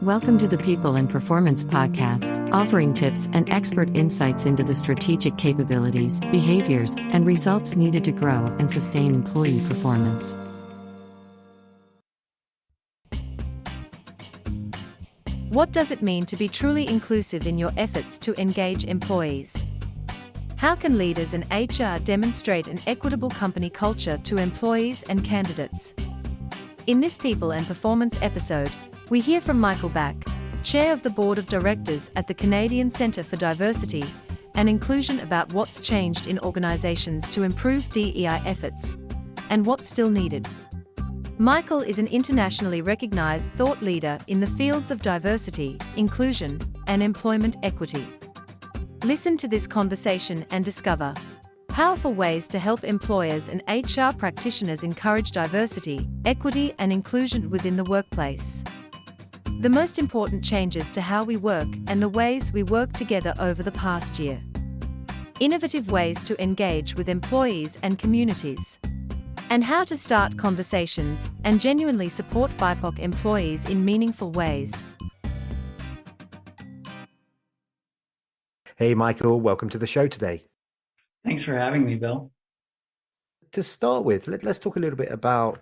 Welcome to the People and Performance Podcast, offering tips and expert insights into the strategic capabilities, behaviors, and results needed to grow and sustain employee performance. What does it mean to be truly inclusive in your efforts to engage employees? How can leaders and HR demonstrate an equitable company culture to employees and candidates? In this People and Performance episode, we hear from Michael Bach, Chair of the Board of Directors at the Canadian Centre for Diversity and Inclusion, about what's changed in organisations to improve DEI efforts and what's still needed. Michael is an internationally recognised thought leader in the fields of diversity, inclusion, and employment equity. Listen to this conversation and discover powerful ways to help employers and HR practitioners encourage diversity, equity, and inclusion within the workplace. The most important changes to how we work and the ways we work together over the past year. Innovative ways to engage with employees and communities. And how to start conversations and genuinely support BIPOC employees in meaningful ways. Hey, Michael, welcome to the show today. Thanks for having me, Bill. To start with, let's talk a little bit about,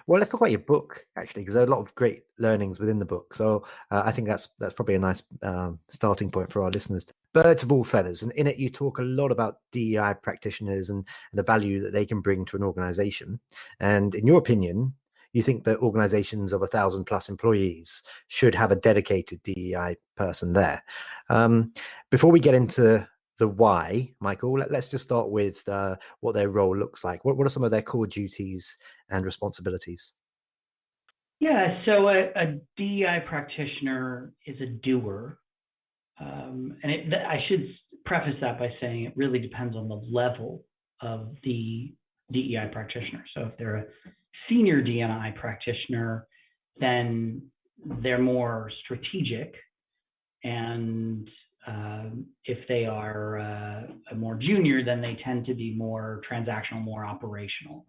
let's talk about your book, actually, because there are a lot of great learnings within the book. So I think that's probably a nice starting point for our listeners. Birds of all feathers. And in it, you talk a lot about DEI practitioners and the value that they can bring to an organization. And in your opinion, you think that organizations of 1,000 plus employees should have a dedicated DEI person there. Before we get into the why, Michael, let's just start with what their role looks like. What are some of their core duties and responsibilities? Yeah, so a DEI practitioner is a doer. I should preface that by saying it really depends on the level of the DEI practitioner. So if they're a senior DEI practitioner, then they're more strategic. And if they are a more junior, then they tend to be more transactional, more operational.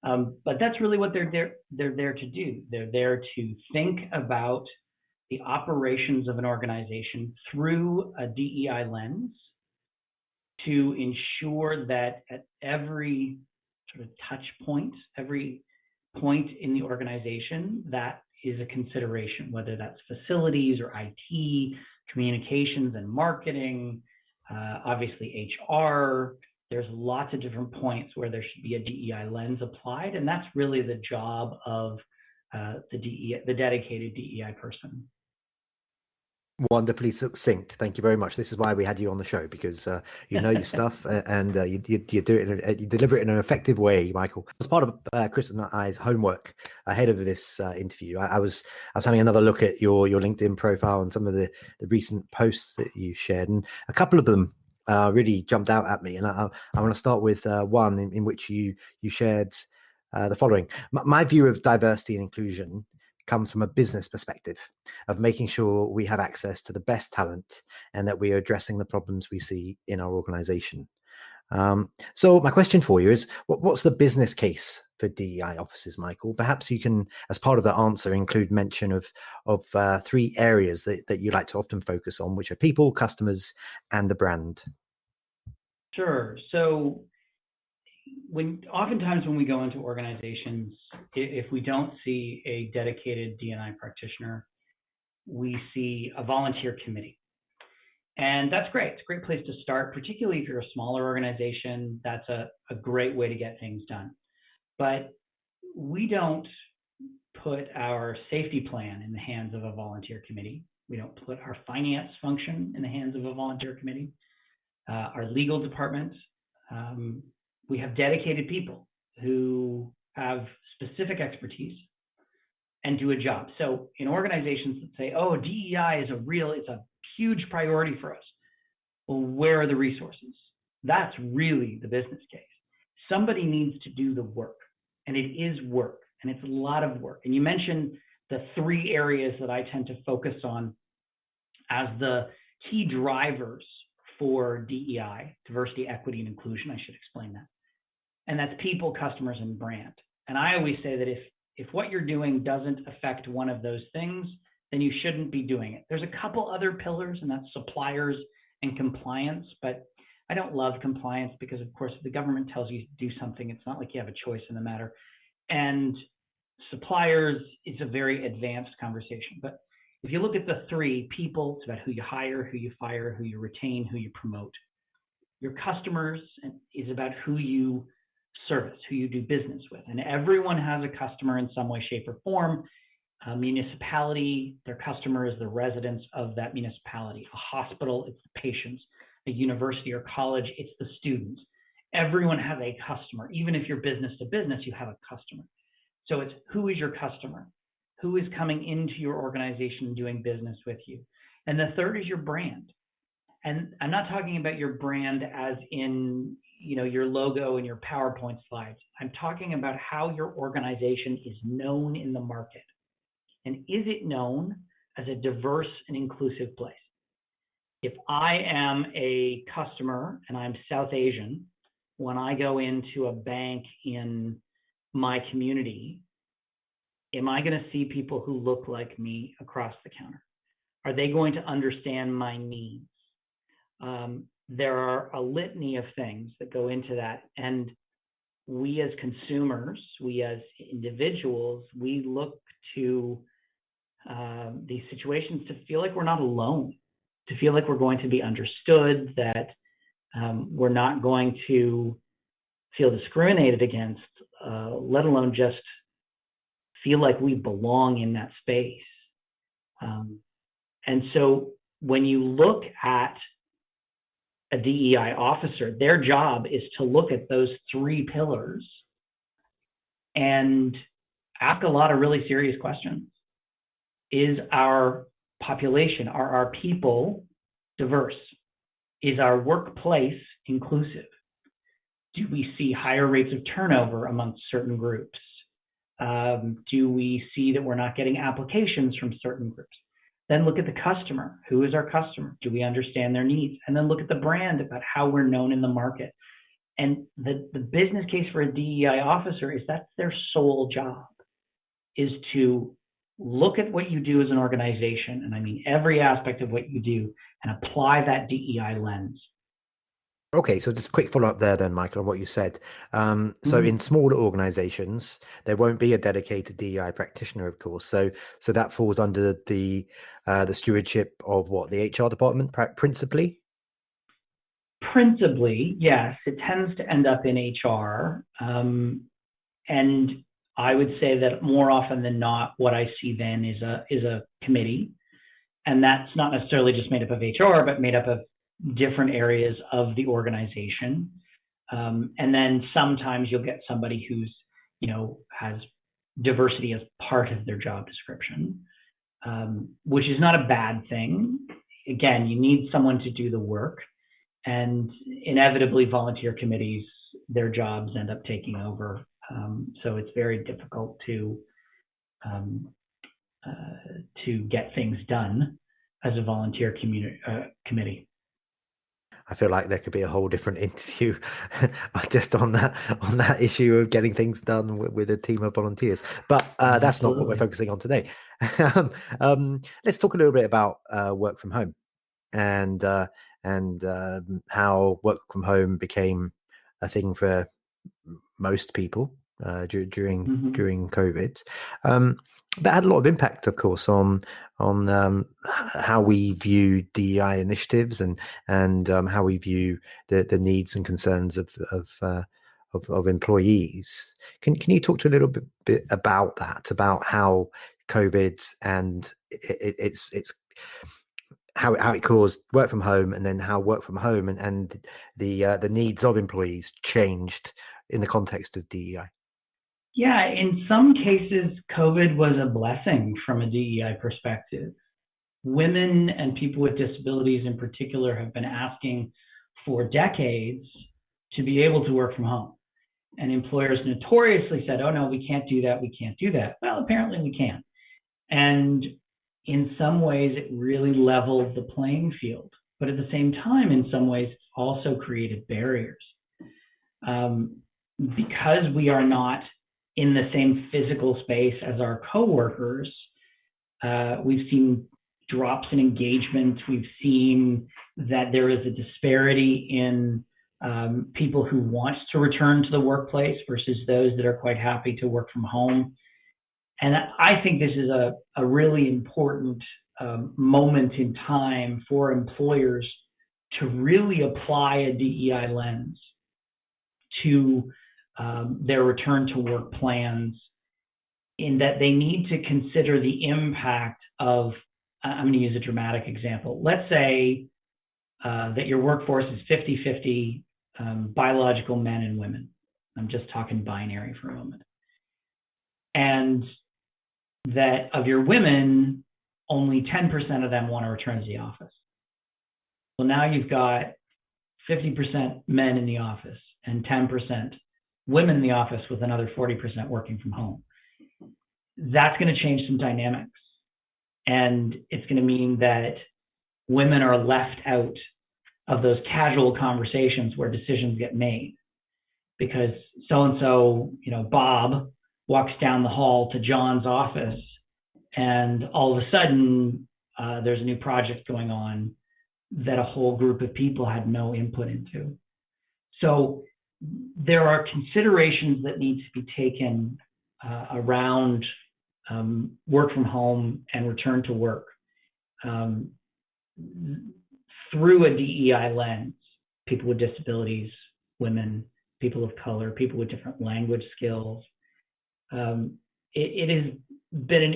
But that's really what they're there to do. They're there to think about the operations of an organization through a DEI lens, to ensure that at every sort of touch point, every point in the organization, that is a consideration, whether that's facilities or IT, communications and marketing, obviously HR. There's lots of different points where there should be a DEI lens applied, and that's really the job of the dedicated DEI person. Wonderfully succinct. Thank you very much. This is why we had you on the show, because you know your stuff and you do it you deliver it in an effective way, Michael. As part of Chris and I's homework ahead of this interview, I was having another look at your LinkedIn profile and some of the recent posts that you shared, and a couple of them really jumped out at me. And I want to start with one in which you shared the following. My view of diversity and inclusion comes from a business perspective of making sure we have access to the best talent and that we are addressing the problems we see in our organization. So my question for you is, what's the business case for DEI offices, Michael? Perhaps you can, as part of the answer, include mention of three areas that you like to often focus on, which are people, customers, and the brand. Sure. So oftentimes when we go into organizations, if we don't see a dedicated D&I practitioner, we see a volunteer committee. And that's great. It's a great place to start, particularly if you're a smaller organization. That's a great way to get things done. But we don't put our safety plan in the hands of a volunteer committee. We don't put our finance function in the hands of a volunteer committee. Our legal department, we have dedicated people who have specific expertise and do a job. So in organizations that say, oh, DEI is it's a huge priority for us. Well, where are the resources? That's really the business case. Somebody needs to do the work, and it is work, and it's a lot of work. And you mentioned the three areas that I tend to focus on as the key drivers for DEI, diversity, equity, and inclusion. I should explain that. And that's people, customers, and brand. And I always say that if what you're doing doesn't affect one of those things, then you shouldn't be doing it. There's a couple other pillars, and that's suppliers and compliance, but I don't love compliance because, of course, if the government tells you to do something, it's not like you have a choice in the matter. And suppliers is a very advanced conversation. But if you look at the three, people, it's about who you hire, who you fire, who you retain, who you promote. Your customers is about who you service, who you do business with. And everyone has a customer in some way, shape, or form. A municipality, their customer is the residents of that municipality. A hospital, it's the patients. A university or college, it's the students. Everyone has a customer. Even if you're business to business, you have a customer. So it's who is your customer? Who is coming into your organization and doing business with you? And the third is your brand. And I'm not talking about your brand as in, your logo and your PowerPoint slides. I'm talking about how your organization is known in the market. And is it known as a diverse and inclusive place? If I am a customer and I'm South Asian, when I go into a bank in my community, am I going to see people who look like me across the counter? Are they going to understand my needs? There are a litany of things that go into that. And we as consumers, we as individuals, we look to these situations to feel like we're not alone, to feel like we're going to be understood, that we're not going to feel discriminated against, let alone just feel like we belong in that space. And so when you look at a DEI officer, their job is to look at those three pillars and ask a lot of really serious questions. Is our population, are our people diverse? Is our workplace inclusive? Do we see higher rates of turnover amongst certain groups? Do we see that we're not getting applications from certain groups? Then look at the customer. Who is our customer? Do we understand their needs? And then look at the brand, about how we're known in the market. And the business case for a DEI officer is that's their sole job, is to look at what you do as an organization, and I mean every aspect of what you do, and apply that DEI lens. Okay, so just a quick follow-up there then, Michael, on what you said. So in smaller organizations, there won't be a dedicated DEI practitioner, of course. So that falls under the stewardship of what, the HR department, principally? Principally, yes. It tends to end up in HR. And I would say that more often than not, what I see then is a committee. And that's not necessarily just made up of HR, but made up of different areas of the organization. And then sometimes you'll get somebody who's, has diversity as part of their job description, which is not a bad thing. Again, you need someone to do the work, and inevitably volunteer committees, their jobs end up taking over. So it's very difficult to get things done as a volunteer committee. I feel like there could be a whole different interview just on that issue of getting things done with a team of volunteers. But that's not what we're focusing on today. Let's talk a little bit about work from home and how work from home became a thing for most people during COVID. That had a lot of impact, of course, on how we view DEI initiatives and how we view the needs and concerns of employees. Can you talk to a little bit about that, about how COVID and it's how it caused work from home, and then how work from home and the needs of employees changed in the context of DEI? Yeah, in some cases, COVID was a blessing from a DEI perspective. Women and people with disabilities in particular have been asking for decades to be able to work from home. And employers notoriously said, oh, no, we can't do that. We can't do that. Well, apparently we can. And in some ways, it really leveled the playing field. But at the same time, in some ways, it also created barriers. Because we are not in the same physical space as our coworkers, We've seen drops in engagement. We've seen that there is a disparity in people who want to return to the workplace versus those that are quite happy to work from home. And I think this is a really important moment in time for employers to really apply a DEI lens to their return to work plans, in that they need to consider the impact of, I'm going to use a dramatic example. Let's say that your workforce is 50-50 biological men and women. I'm just talking binary for a moment. And that of your women, only 10% of them want to return to the office. Well, now you've got 50% men in the office and 10% women in the office, with another 40% working from home. That's going to change some dynamics. And it's going to mean that women are left out of those casual conversations where decisions get made, because so-and-so, Bob walks down the hall to John's office, and all of a sudden there's a new project going on that a whole group of people had no input into. So there are considerations that need to be taken around work from home and return to work through a DEI lens. People with disabilities, women, people of color, people with different language skills. It has been an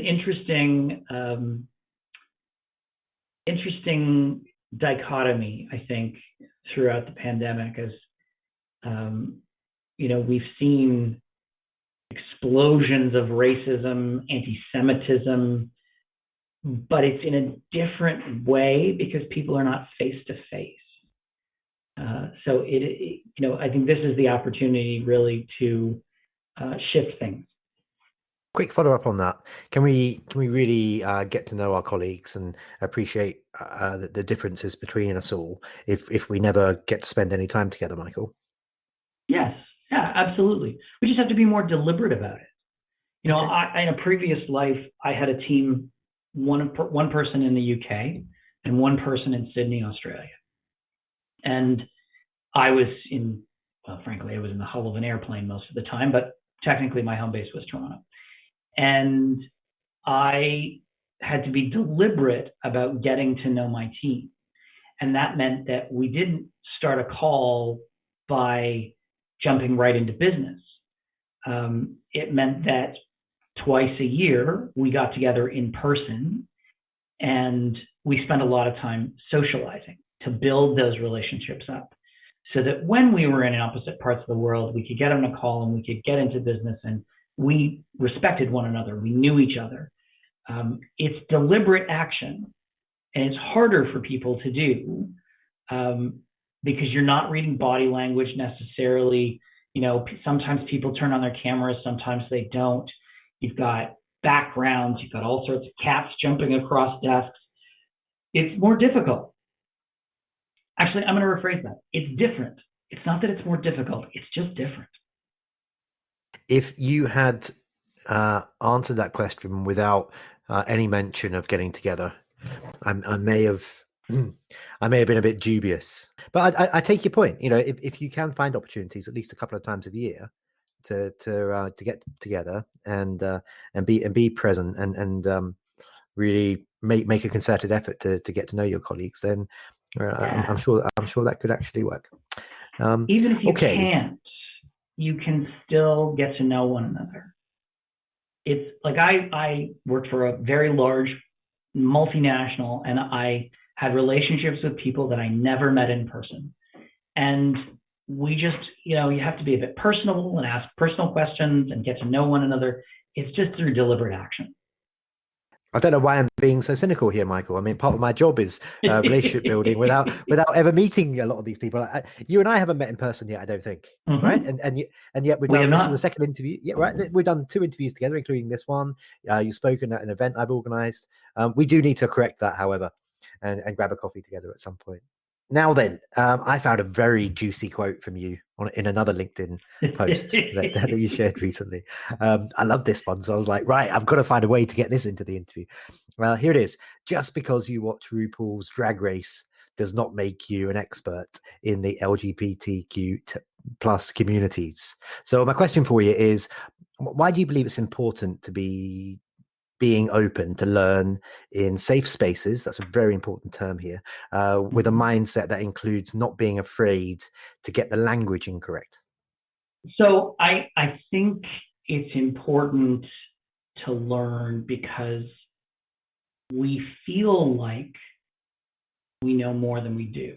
interesting dichotomy, I think, throughout the pandemic, as we've seen explosions of racism, anti-Semitism, but it's in a different way because people are not face to face. So I think this is the opportunity really to shift things. Quick follow up on that. Can we really get to know our colleagues and appreciate the differences between us all if we never get to spend any time together, Michael? Yes, yeah, absolutely. We just have to be more deliberate about it. In a previous life, I had a team, one person in the UK and one person in Sydney, Australia. And I was frankly, I was in the hull of an airplane most of the time, but technically my home base was Toronto. And I had to be deliberate about getting to know my team. And that meant that we didn't start a call by jumping right into business. It meant that twice a year we got together in person and we spent a lot of time socializing to build those relationships up, so that when we were in opposite parts of the world, we could get on a call and we could get into business, and we respected one another. We knew each other. It's deliberate action, and it's harder for people to do because you're not reading body language necessarily. Sometimes people turn on their cameras, sometimes they don't. You've got backgrounds, you've got all sorts of cats jumping across desks. It's more difficult. Actually, I'm going to rephrase that. It's different. It's not that it's more difficult, it's just different. If you had answered that question without any mention of getting together, I may have been a bit dubious. But I take your point. If you can find opportunities at least a couple of times a year to get together and be present and really make a concerted effort to get to know your colleagues, then I'm sure that could actually work. Even if you can't, you can still get to know one another. It's like I worked for a very large multinational, and I had relationships with people that I never met in person. And we just, you have to be a bit personable and ask personal questions and get to know one another. It's just through deliberate action. I don't know why I'm being so cynical here, Michael. I mean, part of my job is relationship building without ever meeting a lot of these people. You and I haven't met in person yet, I don't think, right? And yet we've done. This is the second interview, yeah, right? We've done 2 interviews together, including this one. You've spoken at an event I've organised. We do need to correct that, however, and grab a coffee together at some point. Now then, I found a very juicy quote from you in another LinkedIn post that you shared recently. I love this one. So I was like, right, I've got to find a way to get this into the interview. Well, here it is. Just because you watch RuPaul's Drag Race does not make you an expert in the LGBTQ plus communities. So my question for you is, why do you believe it's important to be being open to learn in safe spaces? That's a very important term here, with a mindset that includes not being afraid to get the language incorrect. So I think it's important to learn because we feel like we know more than we do.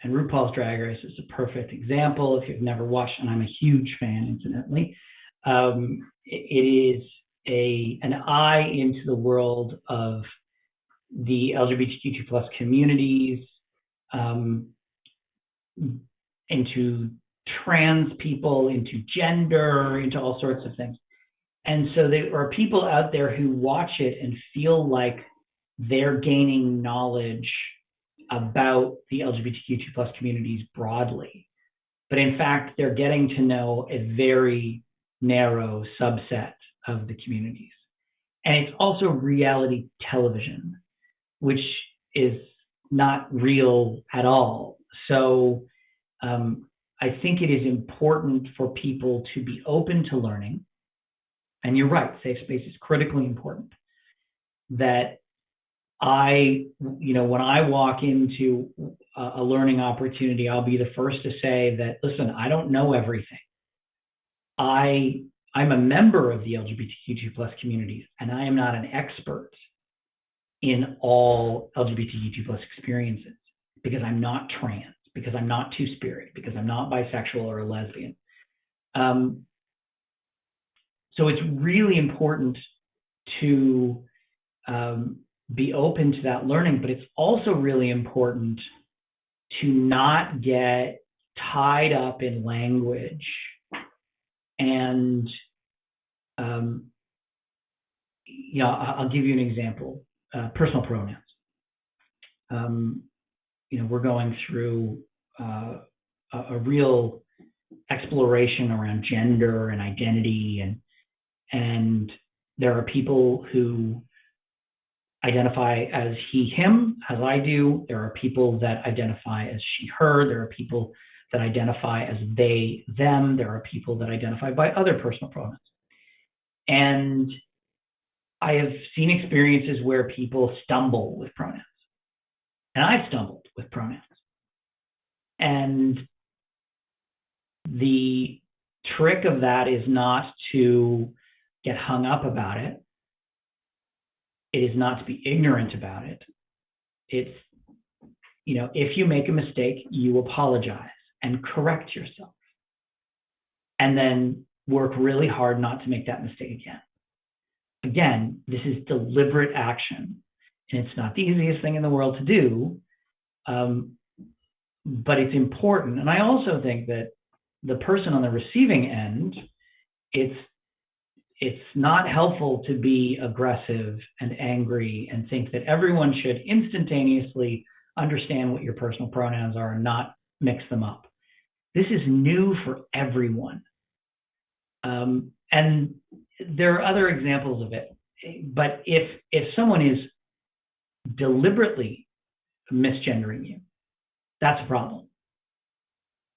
And RuPaul's Drag Race is a perfect example. If you've never watched, and I'm a huge fan, incidentally, it is an eye into the world of the LGBTQ plus communities, into trans people, into gender, into all sorts of things. And so there are people out there who watch it and feel like they're gaining knowledge about the LGBTQ plus communities broadly. But in fact, they're getting to know a very narrow subset of the communities. And it's also reality television, which is not real at all. So I think it is important for people to be open to learning. And you're right, safe space is critically important. That when I walk into a learning opportunity, I'll be the first to say that, listen, I don't know everything. I'm a member of the LGBTQ plus communities, and I am not an expert in all LGBTQ plus experiences because I'm not trans, because I'm not two-spirit, because I'm not bisexual or a lesbian. So it's really important to be open to that learning, but it's also really important to not get tied up in language. And I'll give you an example. Personal pronouns. We're going through a real exploration around gender and identity, and there are people who identify as he, him, as I do. There are people that identify as she, her. There are people that identify as they, them. There are people that identify by other personal pronouns. And I have seen experiences where people stumble with pronouns. And I've stumbled with pronouns. And the trick of that is not to get hung up about it. It is not to be ignorant about it. It's, if you make a mistake, you apologize and correct yourself. And then work really hard not to make that mistake again. Again, this is deliberate action. And it's not the easiest thing in the world to do, but it's important. And I also think that the person on the receiving end, it's not helpful to be aggressive and angry and think that everyone should instantaneously understand what your personal pronouns are and not mix them up. This is new for everyone. And there are other examples of it. But if someone is deliberately misgendering you, that's a problem.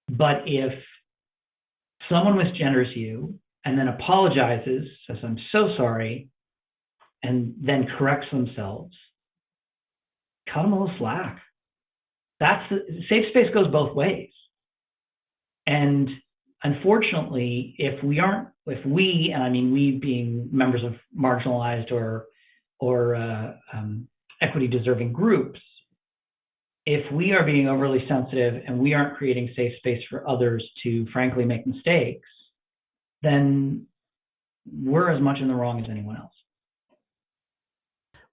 But if someone misgenders you and then apologizes, says, I'm so sorry, and then corrects themselves, cut them a little slack. Safe space goes both ways. And unfortunately, if we, and I mean we being members of marginalized or equity deserving groups, if we are being overly sensitive and we aren't creating safe space for others to frankly make mistakes, then we're as much in the wrong as anyone else.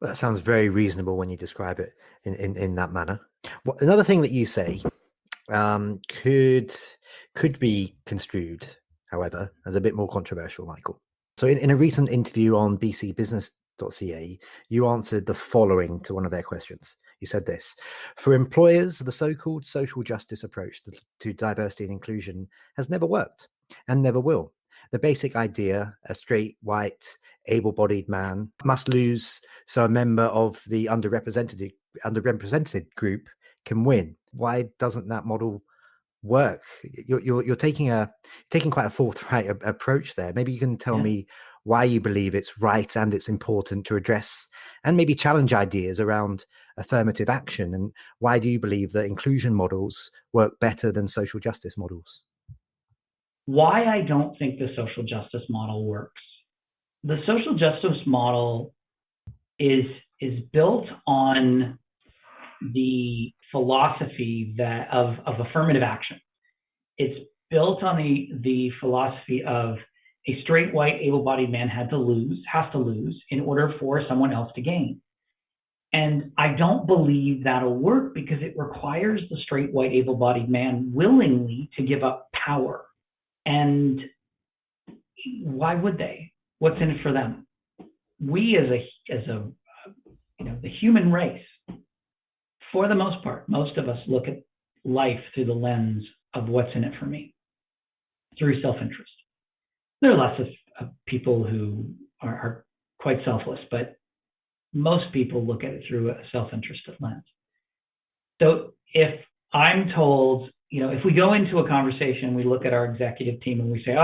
Well, that sounds very reasonable when you describe it in that manner. Well, another thing that you say could be construed, however, as a bit more controversial, Michael. So in a recent interview on BBC Business you answered the following to one of their questions. You said this: for employers, the so-called social justice approach to diversity and inclusion has never worked and never will. The basic idea, a straight, white, able-bodied man must lose so a member of the underrepresented group can win. Why doesn't that model work? You're taking quite a forthright approach there. Maybe you can tell me why you believe it's right and it's important to address and maybe challenge ideas around affirmative action, and why do you believe that inclusion models work better than social justice models? Why I don't think the social justice model works. The social justice model is built on the philosophy of affirmative action. It's built on the philosophy of a straight, white, able-bodied man has to lose in order for someone else to gain. And I don't believe that'll work because it requires the straight, white, able-bodied man willingly to give up power. And why would they? What's in it for them? We as the human race, for the most part, most of us look at life through the lens of what's in it for me, through self-interest. There are lots of people who are quite selfless, but most people look at it through a self-interested lens. So if I'm told, if we go into a conversation, we look at our executive team and we say,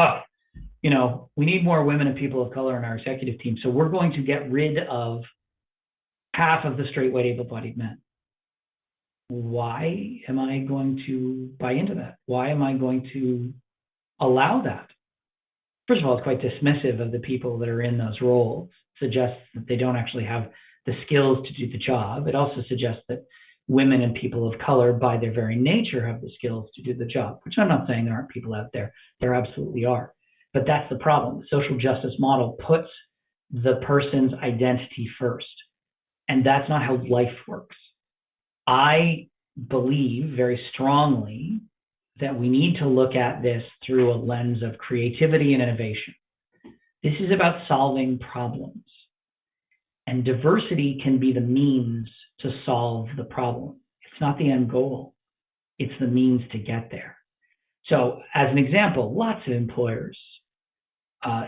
we need more women and people of color in our executive team, so we're going to get rid of half of the straight, white, able-bodied men. Why am I going to buy into that? Why am I going to allow that? First of all, it's quite dismissive of the people that are in those roles. Suggests that they don't actually have the skills to do the job. It also suggests that women and people of color, by their very nature, have the skills to do the job, which I'm not saying there aren't people out there. There absolutely are. But that's the problem. The social justice model puts the person's identity first. And that's not how life works. I believe very strongly that we need to look at this through a lens of creativity and innovation. This is about solving problems. And diversity can be the means to solve the problem. It's not the end goal. It's the means to get there. So as an example, lots of employers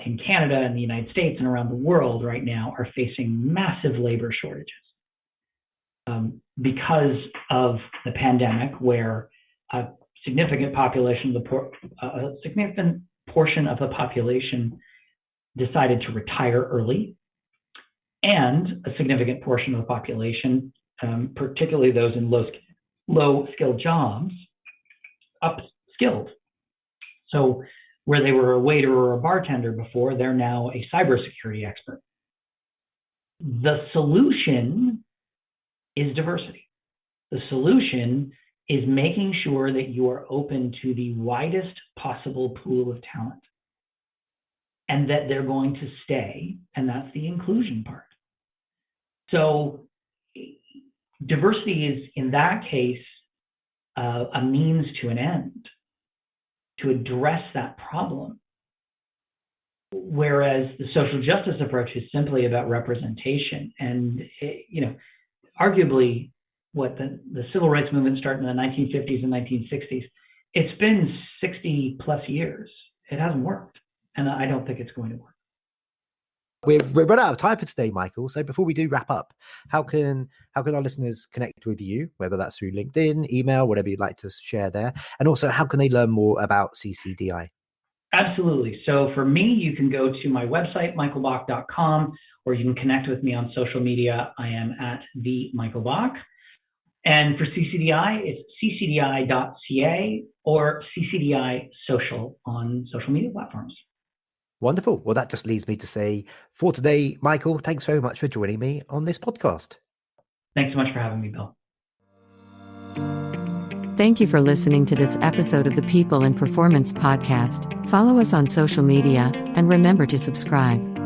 in Canada and the United States and around the world right now are facing massive labor shortages because of the pandemic, where a significant portion of the population decided to retire early, and a significant portion of the population, particularly those in low-skilled jobs, upskilled. So where they were a waiter or a bartender before, they're now a cybersecurity expert. The solution is diversity. The solution is making sure that you are open to the widest possible pool of talent, and that they're going to stay, and that's the inclusion part. So diversity is, in that case, a means to an end, to address that problem. Whereas the social justice approach is simply about representation. And, arguably, what the civil rights movement started in the 1950s and 1960s, it's been 60 plus years. It hasn't worked. And I don't think it's going to work. We're run out of time for today, Michael. So before we do wrap up, how can our listeners connect with you, whether that's through LinkedIn, email, whatever you'd like to share there? And also, how can they learn more about CCDI? Absolutely. So for me, you can go to my website, michaelbach.com, or you can connect with me on social media. I am at the Michael Bach. And for CCDI, it's ccdi.ca or CCDI Social on social media platforms. Wonderful. Well, that just leaves me to say for today, Michael, thanks very much for joining me on this podcast. Thanks so much for having me, Bill. Thank you for listening to this episode of the People and Performance Podcast. Follow us on social media and remember to subscribe.